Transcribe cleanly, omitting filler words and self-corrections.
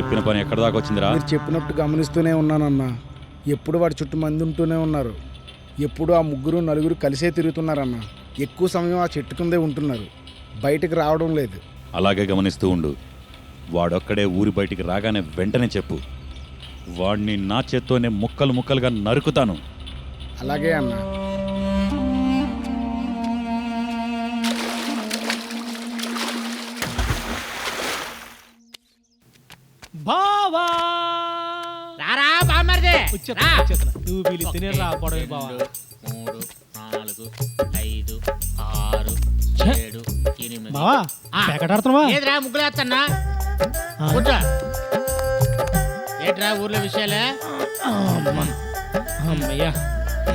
చెప్పిన పని ఎక్కడ దాకా వచ్చిందిరా? మీరు చెప్పినట్టు గమనిస్తూనే ఉన్నానన్నా. ఎప్పుడు వాడి చుట్టూ మంది ఉంటూనే ఉన్నారు. ఎప్పుడు ఆ ముగ్గురు నలుగురు కలిసే తిరుగుతున్నారన్న. ఎక్కువ సమయం ఆ చెట్టు కిందే ఉంటున్నారు, బయటకు రావడం లేదు. అలాగే గమనిస్తూ ఉండు. వాడొక్కడే ఊరి బయటికి రాగానే వెంటనే చెప్పు. వాడిని నా చేత్తోనే ముక్కలు ముక్కలుగా నరుకుతాను. అలాగే అన్న. బావా రారా బామ్మర్దే. వచ్చేస్తున్నా నువ్వు వీళ్ళు తినే రా పొడవి బావా. 3 4 5 6 7 8 బావా ప్యాకెట్ ఆడుతున్నావా? ఏదిరా ముగ్గులేస్తున్నా కూర్చో. ఏంట్రా ఊర్లో విషయాలే? అమ్మయ్యా